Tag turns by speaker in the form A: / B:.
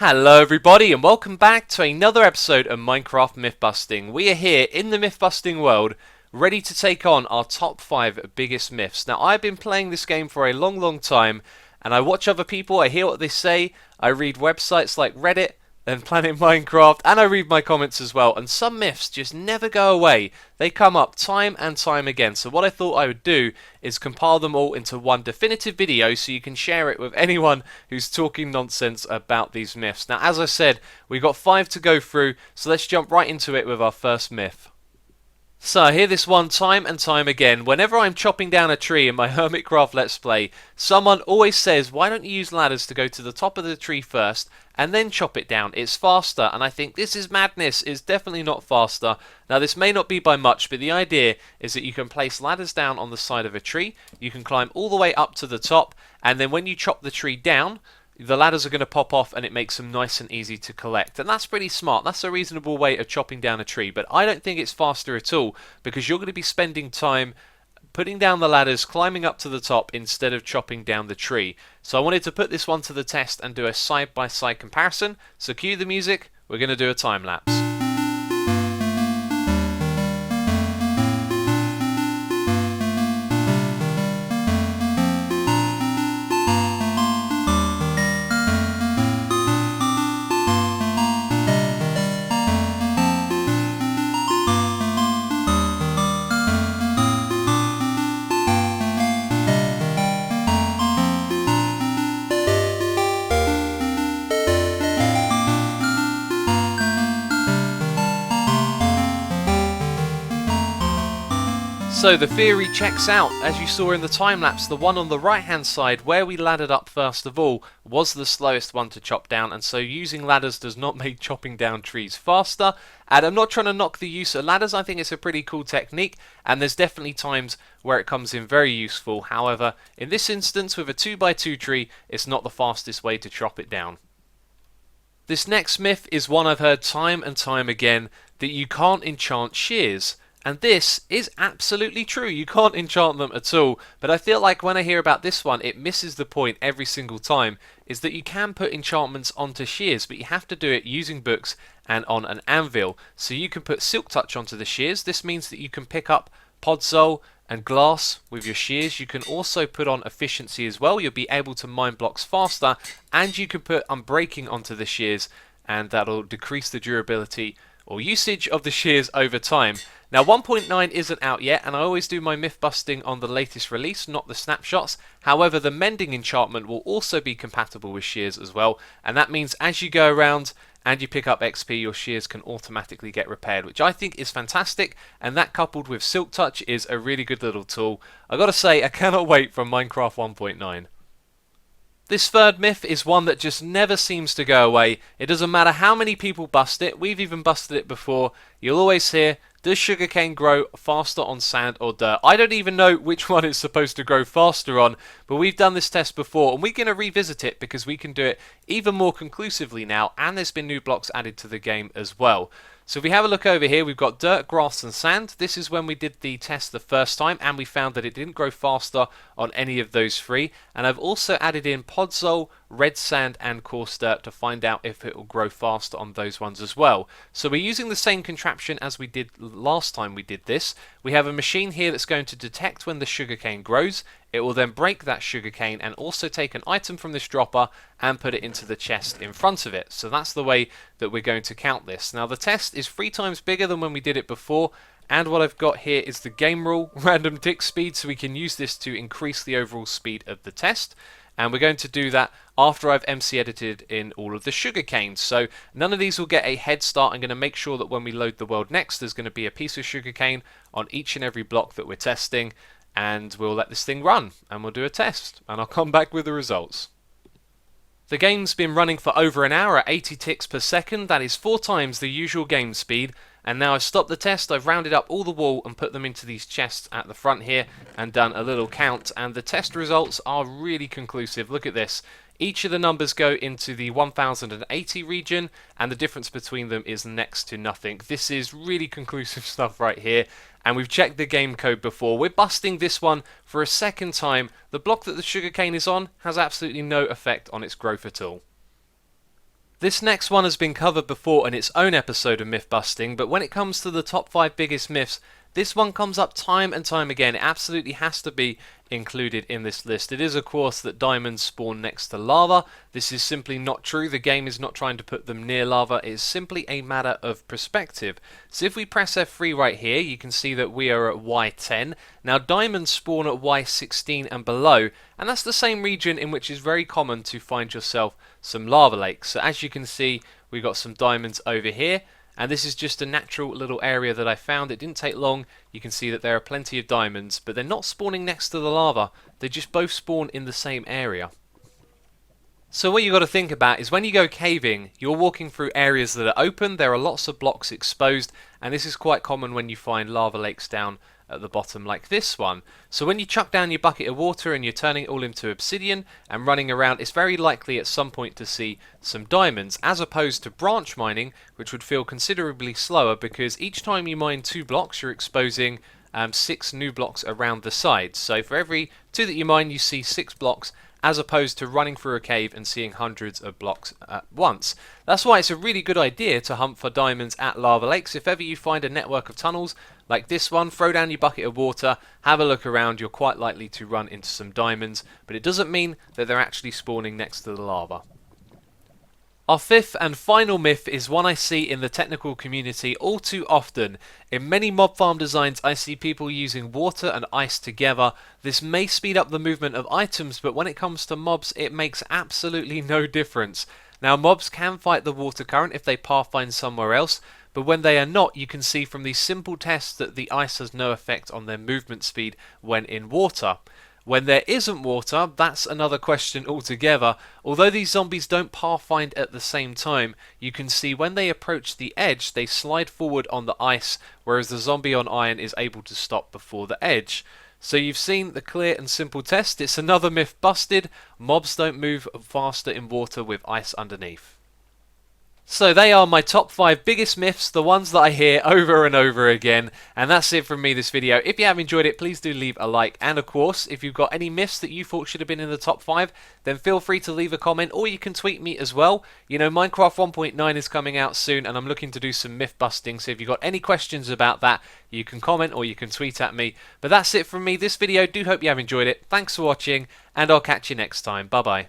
A: Hello everybody and welcome back to another episode of Minecraft Myth Busting. We are here in the myth busting world, ready to take on our top 5 biggest myths. Now I've been playing this game for a long time and I watch other people, I hear what they say, I read websites like Reddit and Planet Minecraft, and I read my comments as well, and some myths just never go away. They come up time and time again. So what I thought I would do is compile them all into one definitive video so you can share it with anyone who's talking nonsense about these myths. Now as I said, we've got 5 to go through, so let's jump right into it with our first myth. So I hear this one time and time again. Whenever I'm chopping down a tree in my Hermitcraft Let's Play, someone always says, why don't you use ladders to go to the top of the tree first and then chop it down? It's faster. And I think this is madness. It's definitely not faster. Now this may not be by much, but the idea is that you can place ladders down on the side of a tree. You can climb all the way up to the top, and then when you chop the tree down, the ladders are going to pop off and it makes them nice and easy to collect. And that's pretty smart. That's a reasonable way of chopping down a tree. But I don't think it's faster at all, because you're going to be spending time putting down the ladders, climbing up to the top instead of chopping down the tree. So I wanted to put this one to the test and do a side-by-side comparison. So cue the music. We're going to do a time lapse. So the theory checks out. As you saw in the time lapse, the one on the right hand side where we laddered up first of all was the slowest one to chop down, and so using ladders does not make chopping down trees faster. And I'm not trying to knock the use of ladders. I think it's a pretty cool technique, and there's definitely times where it comes in very useful. However, in this instance with a 2x2 tree, it's not the fastest way to chop it down. This next myth is one I've heard time and time again, that you can't enchant shears. And this is absolutely true. You can't enchant them at all. But I feel like when I hear about this one, it misses the point every single time, is that you can put enchantments onto shears, but you have to do it using books and on an anvil. So you can put silk touch onto the shears. This means that you can pick up podzol and glass with your shears. You can also put on efficiency as well. You'll be able to mine blocks faster, and you can put unbreaking onto the shears, and that'll decrease the durability or usage of the shears over time. Now 1.9 isn't out yet, and I always do my myth busting on the latest release, not the snapshots. However, the mending enchantment will also be compatible with shears as well, and that means as you go around and you pick up XP, your shears can automatically get repaired, which I think is fantastic, and that coupled with silk touch is a really good little tool. I gotta say, I cannot wait for Minecraft 1.9. This third myth is one that just never seems to go away. It doesn't matter how many people bust it. We've even busted it before. You'll always hear, does sugarcane grow faster on sand or dirt? I don't even know which one it's supposed to grow faster on, but we've done this test before, and we're going to revisit it because we can do it even more conclusively now, and there's been new blocks added to the game as well. So if we have a look over here, we've got dirt, grass and sand. This is when we did the test the first time, and we found that it didn't grow faster on any of those three. And I've also added in podzol, red sand and coarse dirt to find out if it will grow faster on those ones as well. So we're using the same contraption as we did last time we did this. We have a machine here that's going to detect when the sugarcane grows. It will then break that sugarcane and also take an item from this dropper and put it into the chest in front of it. So that's the way that we're going to count this. Now the test is 3 times bigger than when we did it before, and what I've got here is the game rule, random tick speed, so we can use this to increase the overall speed of the test. And we're going to do that after I've MC edited in all of the sugarcane. So none of these will get a head start. I'm going to make sure that when we load the world next, there's going to be a piece of sugarcane on each and every block that we're testing. And we'll let this thing run, and we'll do a test, and I'll come back with the results. The game's been running for over an hour at 80 ticks per second. That is 4 times the usual game speed. And now I've stopped the test, I've rounded up all the wool and put them into these chests at the front here and done a little count, and the test results are really conclusive. Look at this. Each of the numbers go into the 1080 region, and the difference between them is next to nothing. This is really conclusive stuff right here, and we've checked the game code before. We're busting this one for a second time. The block that the sugarcane is on has absolutely no effect on its growth at all. This next one has been covered before in its own episode of myth busting, but when it comes to the top 5 biggest myths, this one comes up time and time again. It absolutely has to be included in this list. It is, of course, that diamonds spawn next to lava. This is simply not true. The game is not trying to put them near lava. It is simply a matter of perspective. So if we press F3 right here, you can see that we are at Y10. Now, diamonds spawn at Y16 and below, and that's the same region in which it's very common to find yourself some lava lakes. So as you can see, we've got some diamonds over here. And this is just a natural little area that I found. It didn't take long. You can see that there are plenty of diamonds, but they're not spawning next to the lava. They just both spawn in the same area. So what you've got to think about is when you go caving, you're walking through areas that are open, there are lots of blocks exposed, and this is quite common when you find lava lakes down at the bottom like this one. So when you chuck down your bucket of water and you're turning it all into obsidian and running around, it's very likely at some point to see some diamonds, as opposed to branch mining, which would feel considerably slower because each time you mine 2 blocks, you're exposing 6 new blocks around the sides. So for every 2 that you mine, you see 6 blocks, as opposed to running through a cave and seeing hundreds of blocks at once. That's why it's a really good idea to hunt for diamonds at lava lakes. If ever you find a network of tunnels like this one, throw down your bucket of water, have a look around, you're quite likely to run into some diamonds, but it doesn't mean that they're actually spawning next to the lava. Our 5th and final myth is one I see in the technical community all too often. In many mob farm designs, I see people using water and ice together. This may speed up the movement of items, but when it comes to mobs, it makes absolutely no difference. Now, mobs can fight the water current if they pathfind somewhere else, but when they are not, you can see from these simple tests that the ice has no effect on their movement speed when in water. When there isn't water, that's another question altogether. Although these zombies don't pathfind at the same time, you can see when they approach the edge, they slide forward on the ice, whereas the zombie on iron is able to stop before the edge. So you've seen the clear and simple test. It's another myth busted. Mobs don't move faster in water with ice underneath. So they are my top 5 biggest myths, the ones that I hear over and over again, and that's it from me this video. If you have enjoyed it, please do leave a like, and of course, if you've got any myths that you thought should have been in the top 5, then feel free to leave a comment, or you can tweet me as well. You know, Minecraft 1.9 is coming out soon, and I'm looking to do some myth busting, so if you've got any questions about that, you can comment or you can tweet at me. But that's it from me this video. Do hope you have enjoyed it. Thanks for watching, and I'll catch you next time. Bye bye.